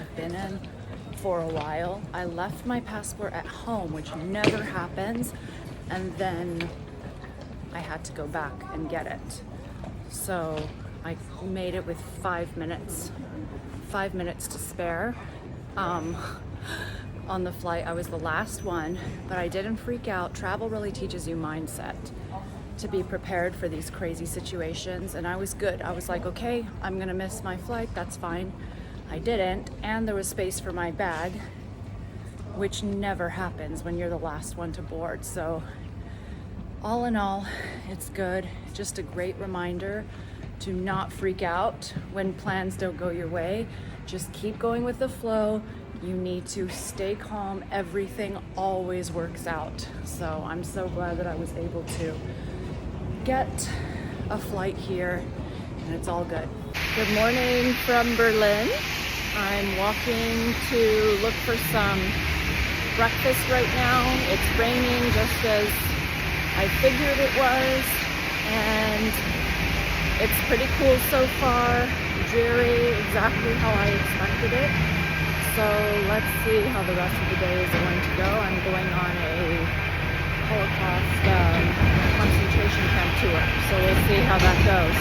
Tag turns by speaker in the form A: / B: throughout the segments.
A: I've been in for a while. I left my passport at home, which never happens, and then I had to go back and get it. So I made it with 5 minutes to spare. On the flight, I was the last one, but I didn't freak out. Travel really teaches you mindset, to be prepared for these crazy situations, and I was good. I was like, okay, I'm gonna miss my flight, that's fine. I didn't, and there was space for my bag, which never happens when you're the last one to board. So all in all, it's good. Just a great reminder to not freak out when plans don't go your way. Just keep going with the flow. You need to stay calm. Everything always works out. So I'm so glad that I was able to get a flight here, and it's all good. Good morning from Berlin. I'm walking to look for some breakfast right now. It's raining just as I figured it was, and it's pretty cool so far. Dreary, exactly how I expected it. So let's see how the rest of the day is going to go. I'm going on a Holocaust concentration camp tour, so we'll see how that goes.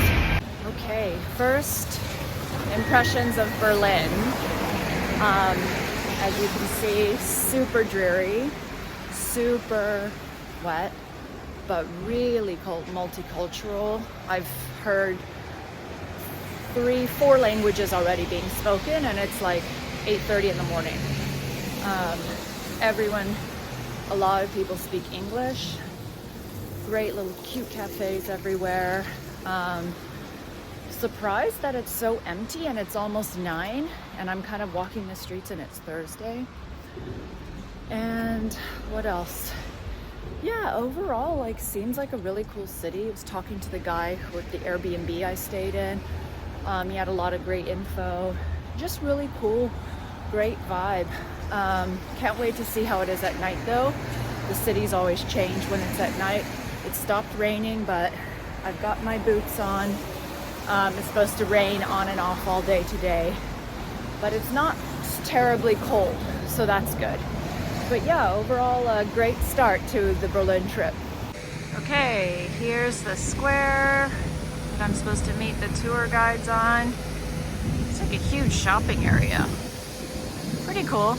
A: Okay, first impressions of Berlin. As you can see, super dreary, super wet, but really multicultural. I've heard 3-4 languages already being spoken, and it's like 8:30 in the morning. A lot of people speak English. Great little cute cafes everywhere. Surprised that it's so empty, and it's almost 9, and I'm kind of walking the streets and it's Thursday. And what else? Yeah, overall, like, seems like a really cool city. I was talking to the guy with the Airbnb I stayed in. He had a lot of great info. Just really cool, great vibe. Can't wait to see how it is at night though. The cities always change when it's at night. It stopped raining, but I've got my boots on. It's supposed to rain on and off all day today, but it's not terribly cold, so that's good. But yeah, overall a great start to the Berlin trip. Okay, here's the square that I'm supposed to meet the tour guides on. It's like a huge shopping area. Pretty cool.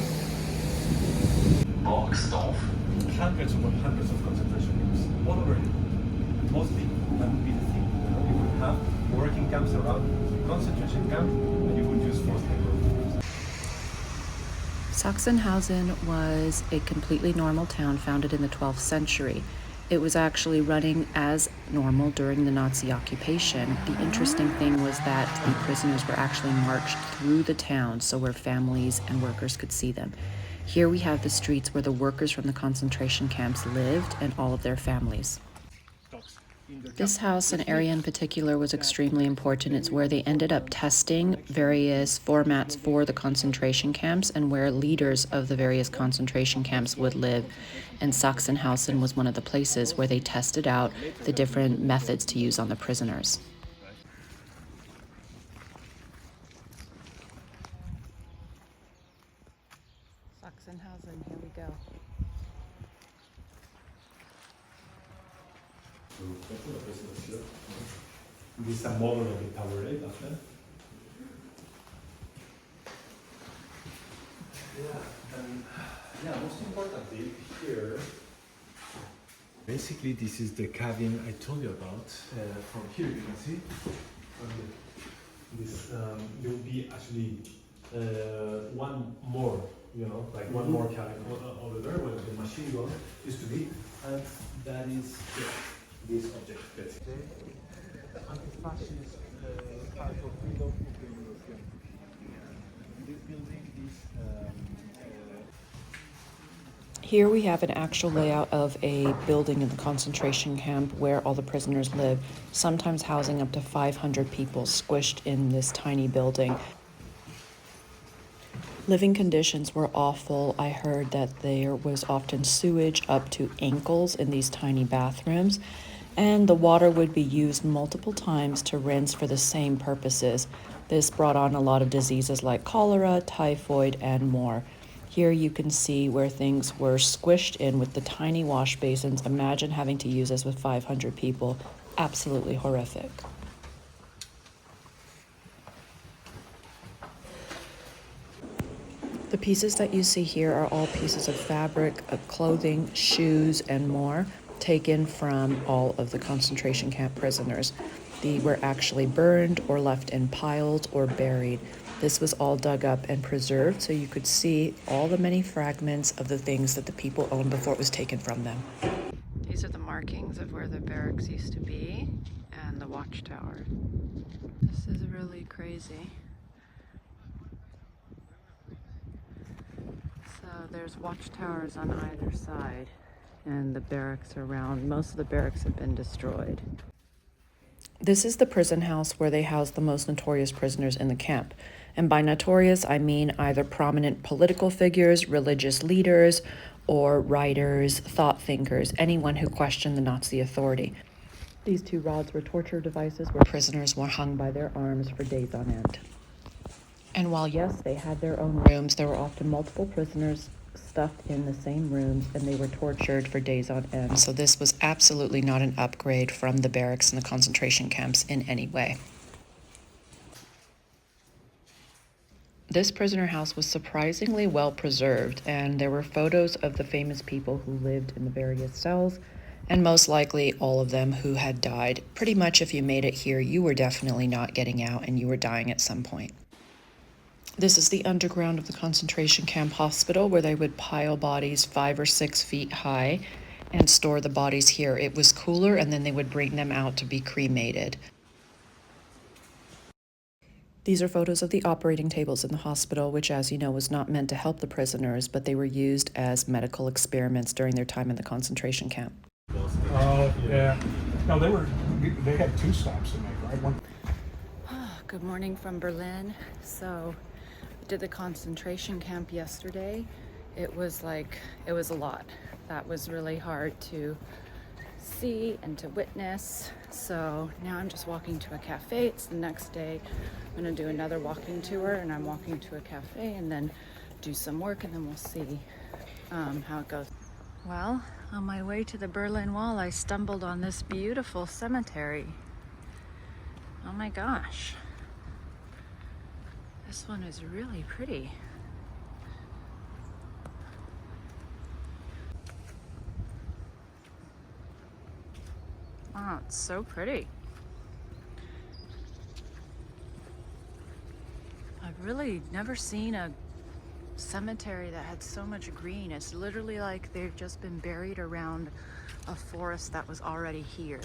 B: Borgsdorf. Hundreds of concentration camps all over it. Mostly that would be the thing. You would have working camps around concentration camp, and you would use forced labor.
C: Sachsenhausen was a completely normal town founded in the 12th century. It was actually running as normal during the Nazi occupation. The interesting thing was that the prisoners were actually marched through the town, so where families and workers could see them. Here we have the streets where the workers from the concentration camps lived and all of their families. This house and area in particular was extremely important. It's where they ended up testing various formats for the concentration camps and where leaders of the various concentration camps would live. And Sachsenhausen was one of the places where they tested out the different methods to use on the prisoners.
A: Sachsenhausen, here we go.
B: This is a model of the tower, right? Most importantly here, basically this is the cabin I told you about. From here you can see this there will be actually one more, like one more cabin over there where the machine gun used to be, and that is this object. Anti-fascist part of freedom of the European. This building is
C: Here we have an actual layout of a building in the concentration camp where all the prisoners live, sometimes housing up to 500 people squished in this tiny building. Living conditions were awful. I heard that there was often sewage up to ankles in these tiny bathrooms, and the water would be used multiple times to rinse for the same purposes. This brought on a lot of diseases like cholera, typhoid, and more. Here you can see where things were squished in with the tiny wash basins. Imagine having to use this with 500 people. Absolutely horrific. The pieces that you see here are all pieces of fabric, of clothing, shoes, and more taken from all of the concentration camp prisoners. They were actually burned or left in piles or buried. This was all dug up and preserved so you could see all the many fragments of the things that the people owned before it was taken from them.
A: These are the markings of where the barracks used to be and the watchtower. This is really crazy. So there's watchtowers on either side and the barracks around. Most of the barracks have been destroyed.
C: This is the prison house where they house the most notorious prisoners in the camp. And by notorious, I mean either prominent political figures, religious leaders, or writers, thought thinkers, anyone who questioned the Nazi authority. These two rods were torture devices where prisoners were hung by their arms for days on end. And while, yes, they had their own rooms, there were often multiple prisoners stuffed in the same rooms, and they were tortured for days on end. So this was absolutely not an upgrade from the barracks and the concentration camps in any way. This prisoner house was surprisingly well preserved, and there were photos of the famous people who lived in the various cells, and most likely all of them who had died. Pretty much if you made it here, you were definitely not getting out and you were dying at some point. This is the underground of the concentration camp hospital where they would pile bodies 5 or 6 feet high and store the bodies here. It was cooler, and then they would bring them out to be cremated. These are photos of the operating tables in the hospital, which, as you know, was not meant to help the prisoners, but they were used as medical experiments during their time in the concentration camp.
D: Oh, yeah. No, they had 2 stops to make, right? One.
A: Good morning from Berlin. So I did the concentration camp yesterday. It was a lot. That was really hard to see and to witness. So now I'm just walking to a cafe. It's the next day. I'm gonna do another walking tour, and I'm walking to a cafe and then do some work, and then we'll see how it goes. Well, on my way to the Berlin Wall, I stumbled on this beautiful cemetery. Oh my gosh. This one is really pretty. Wow, it's so pretty. I've really never seen a cemetery that had so much green. It's literally like they've just been buried around a forest that was already here.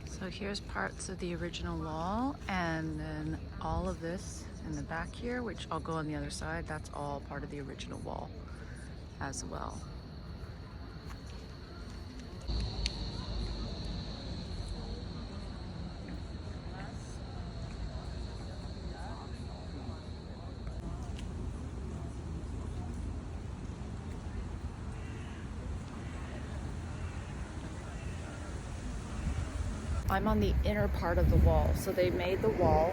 A: So here's parts of the original wall, and then all of this in the back here, which I'll go on the other side, that's all part of the original wall as well. I'm on the inner part of the wall. So they made the wall,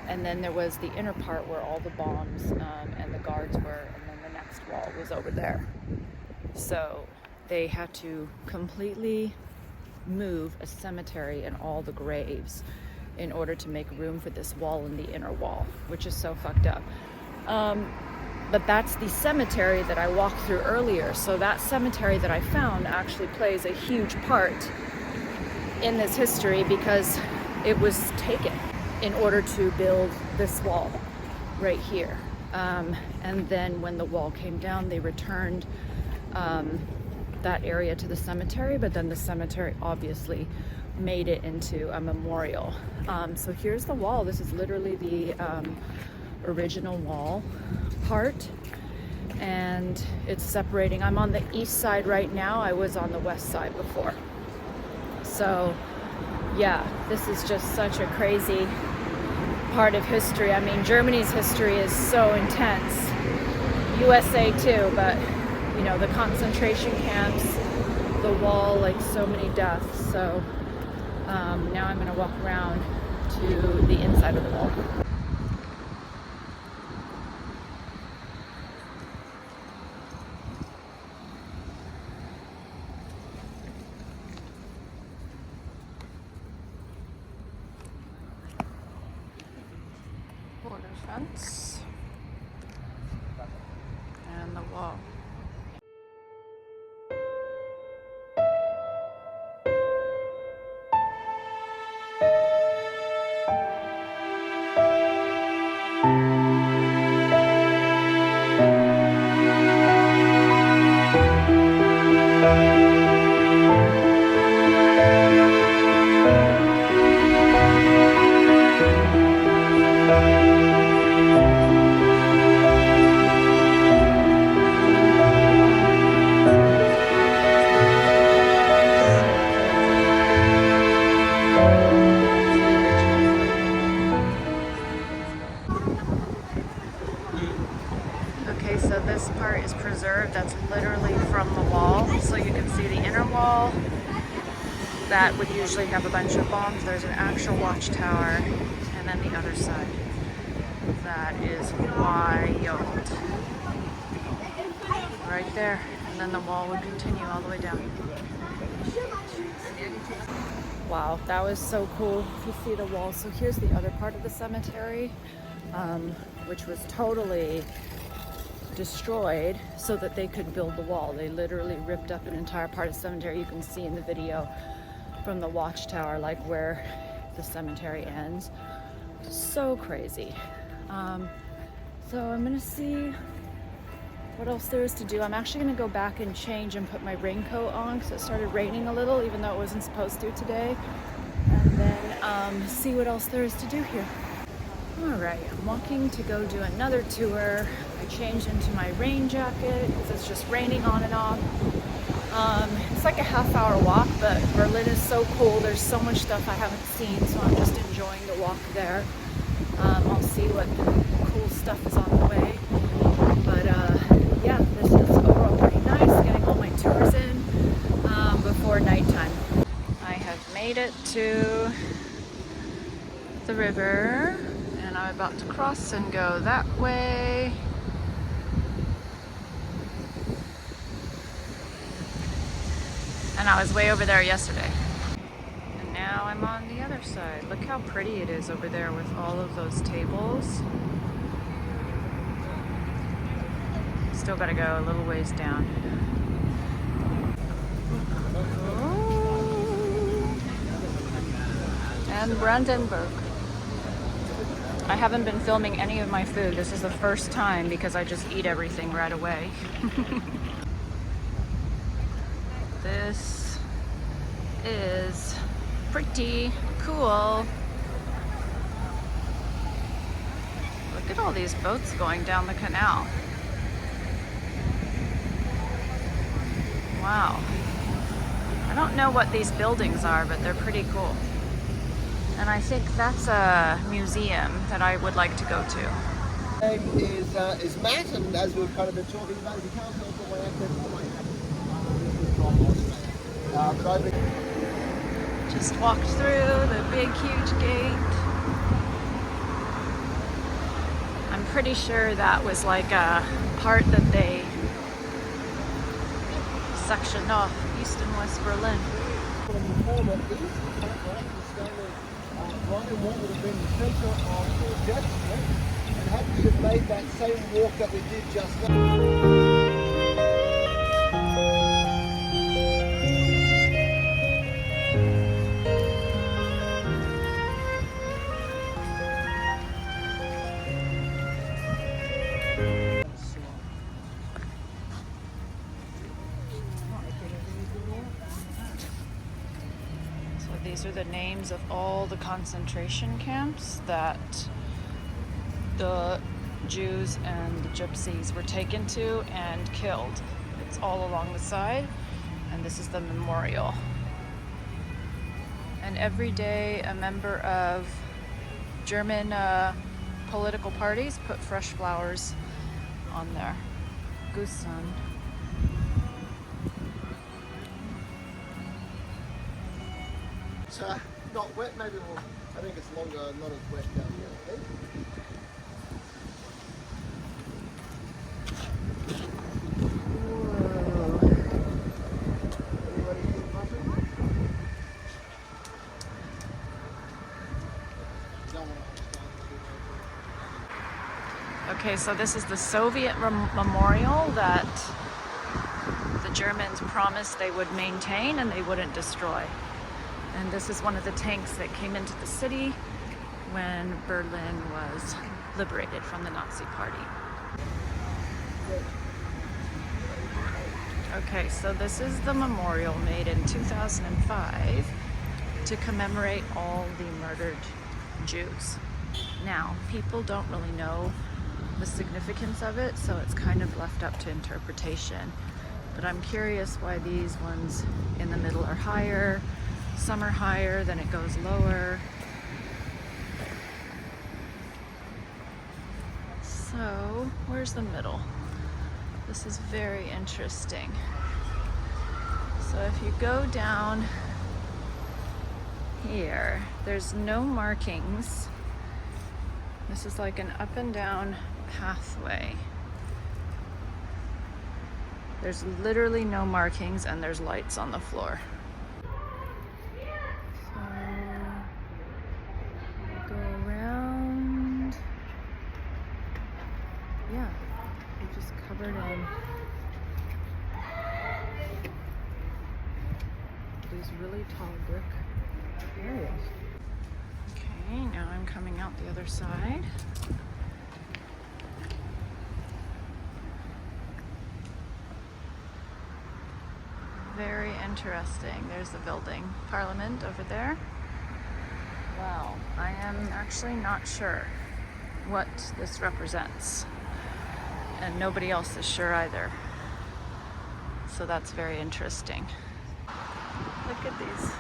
A: and then there was the inner part where all the bombs and the guards were, and then the next wall was over there. So they had to completely move a cemetery and all the graves in order to make room for this wall in the inner wall, which is so fucked up. But that's the cemetery that I walked through earlier. So that cemetery that I found actually plays a huge part in this history because it was taken in order to build this wall right here. And then when the wall came down, they returned that area to the cemetery, but then the cemetery obviously made it into a memorial. So here's the wall. This is literally the original wall part, and it's separating. I'm on the east side right now. I was on the west side before. So yeah, this is just such a crazy part of history. I mean, Germany's history is so intense. USA too, but you know, the concentration camps, the wall, like so many deaths. So now I'm gonna walk around to the inside of the wall. Border fence and the wall. Okay, so this part is preserved. That's literally from the wall. So you can see the inner wall that would usually have a bunch of bombs. There's an actual watchtower, and then the other side. That is wild. Right there. And then the wall would continue all the way down. Wow, that was so cool to see the wall. So here's the other part of the cemetery, which was totally destroyed so that they could build the wall. They literally ripped up an entire part of the cemetery. You can see in the video from the watchtower, like where the cemetery ends. So crazy. So I'm gonna see what else there is to do. I'm actually gonna go back and change and put my raincoat on because it started raining a little, even though it wasn't supposed to today. And then see what else there is to do here. All right, I'm walking to go do another tour. I changed into my rain jacket because it's just raining on and off. It's like a half-hour walk, but Berlin is so cool. There's so much stuff I haven't seen, so I'm just enjoying the walk there. I'll see what cool stuff is on the way. But yeah, this is overall pretty nice, getting all my tours in before nighttime. I have made it to the river, and I'm about to cross and go that way. And I was way over there yesterday. And now I'm on the other side. Look how pretty it is over there with all of those tables. Still gotta go a little ways down. And Brandenburg. I haven't been filming any of my food. This is the first time because I just eat everything right away. This is pretty cool. Look at all these boats going down the canal. Wow. I don't know what these buildings are, but they're pretty cool. And I think that's a museum that I would like to go to.
E: Is Matt, and as we've kind of been talking about, if you can't tell from my accent,
A: Just walked through the big, huge gate. I'm pretty sure that was like a part that they sectioned off, East and West Berlin.
E: Brian Wall would have been the centre of the judgment, and had we have made that same walk that we did just now.
A: These are the names of all the concentration camps that the Jews and the Gypsies were taken to and killed. It's all along the side, and this is the memorial. And every day a member of German political parties put fresh flowers on there. Gusan.
E: Not wet, maybe we'll I think it's longer, not as wet down here, I think.
A: Okay, so this is the Soviet memorial that the Germans promised they would maintain and they wouldn't destroy. And this is one of the tanks that came into the city when Berlin was liberated from the Nazi Party. Okay, so this is the memorial made in 2005 to commemorate all the murdered Jews. Now, people don't really know the significance of it, so it's kind of left up to interpretation. But I'm curious why these ones in the middle are higher, some are higher, then it goes lower. So, where's the middle? This is very interesting. So if you go down here, there's no markings. This is like an up and down pathway. There's literally no markings and there's lights on the floor. So go around. Yeah, you're just covered in these really tall brick areas. Okay, now I'm coming out the other side. Very interesting. There's the building, Parliament over there. Wow, I am actually not sure what this represents. And nobody else is sure either. So that's very interesting. Look at these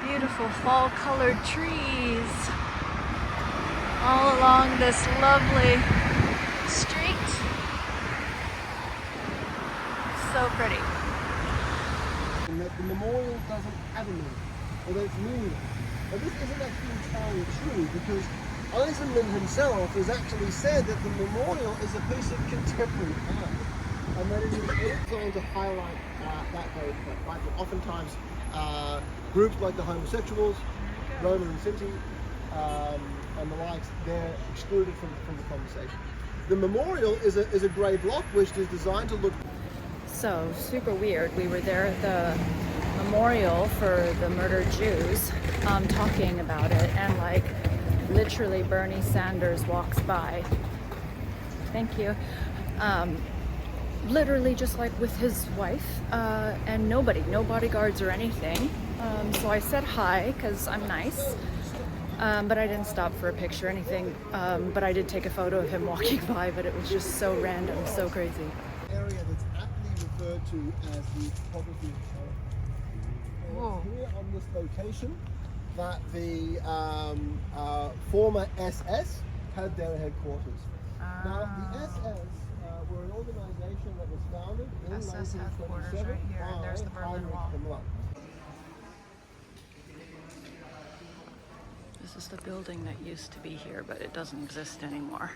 A: beautiful fall-colored trees all along this lovely street. So pretty.
E: And that the memorial doesn't have a meaning, or that it's meaningless. But this isn't actually entirely true, because Eisenman himself has actually said that the memorial is a piece of contemporary art, and that it is going to highlight that very point, right? That oftentimes groups like the homosexuals, Roma and Sinti, and the likes, they're excluded from the conversation. The memorial is a grey block which is designed to look.
A: So super weird. We were there at the memorial for the murdered Jews, talking about it, and like literally Bernie Sanders walks by. Thank you. Literally just like with his wife, and no bodyguards or anything. So I said hi because I'm nice, but I didn't stop for a picture or anything. But I did take a photo of him walking by, but it was just so random, so crazy.
E: Area that's aptly referred to as the topography of China. Here on this location that the former SS had their headquarters. Now the SS were an organization that was founded in
A: SS headquarters
E: 1927
A: right here, and there's the Berlin Wall. This is the building that used to be here, but it doesn't exist anymore.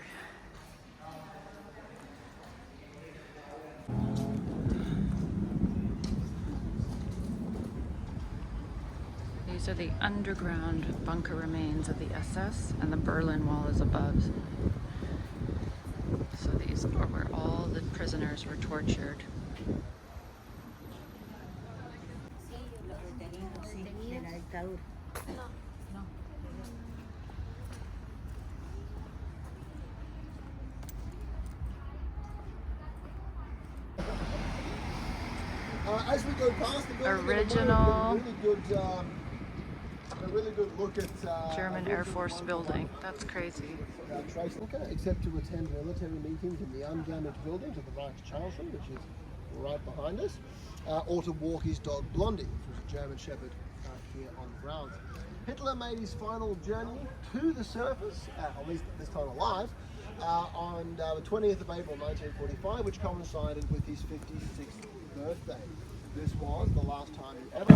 A: These are the underground bunker remains of the SS, and the Berlin Wall is above. So these are where all the prisoners were tortured.
E: As we go past the building,
A: Original
E: a really good look at
A: German Air Force building. That's crazy.
E: Except to attend military meetings in the undamaged building to the right of Charleston, which is right behind us, or to walk his dog Blondie, which was a German Shepherd here on the grounds. Hitler made his final journey to the surface, at least this time alive, on the 20th of April 1945, which coincided with his 56th birthday. This was the last time he ever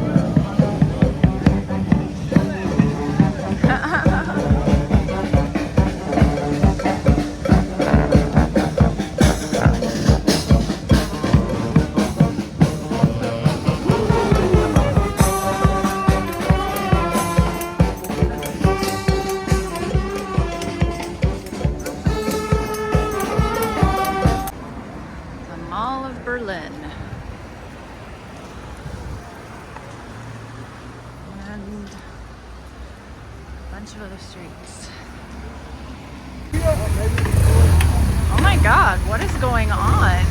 A: bunch of other streets. Oh my God, what is going on?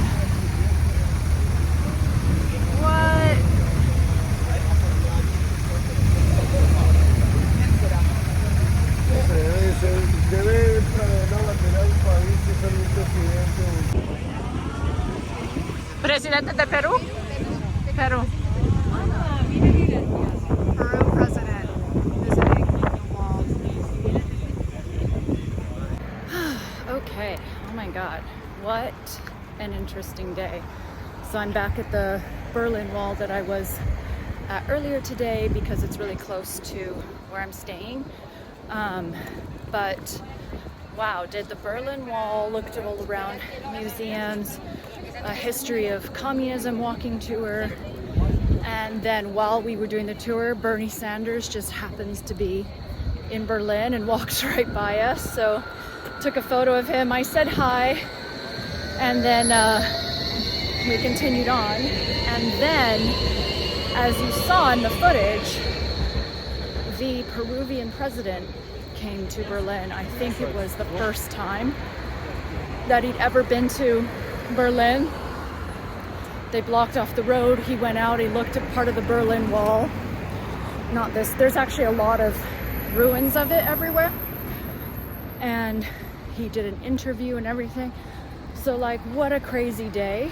A: What? Presidente de Peru? Peru. Peru president visiting the wall. Okay, oh my God, what an interesting day. So I'm back at the Berlin Wall that I was at earlier today because it's really close to where I'm staying. But wow, did the Berlin Wall, looked all around museums, a history of communism walking tour, and then while we were doing the tour, Bernie Sanders just happens to be in Berlin and walks right by us. So took a photo of him, I said hi, and then we continued on. And then, as you saw in the footage, the Peruvian president came to Berlin. I think it was the first time that he'd ever been to Berlin. They blocked off the road. He went out, he looked at part of the Berlin Wall. Not this, there's actually a lot of ruins of it everywhere. And he did an interview and everything. So like, what a crazy day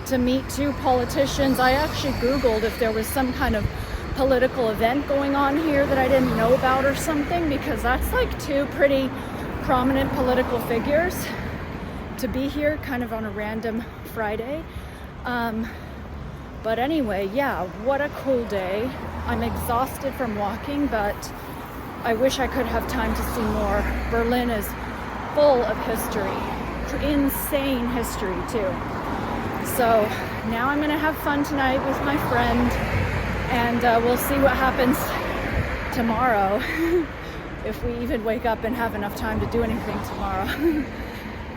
A: to meet two politicians. I actually Googled if there was some kind of political event going on here that I didn't know about or something, because that's like two pretty prominent political figures to be here kind of on a random Friday. But anyway, yeah, what a cool day. I'm exhausted from walking, but I wish I could have time to see more. Berlin is full of history, insane history too. So now I'm gonna have fun tonight with my friend, and we'll see what happens tomorrow. If we even wake up and have enough time to do anything tomorrow.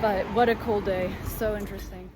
A: But what a cool day, so interesting.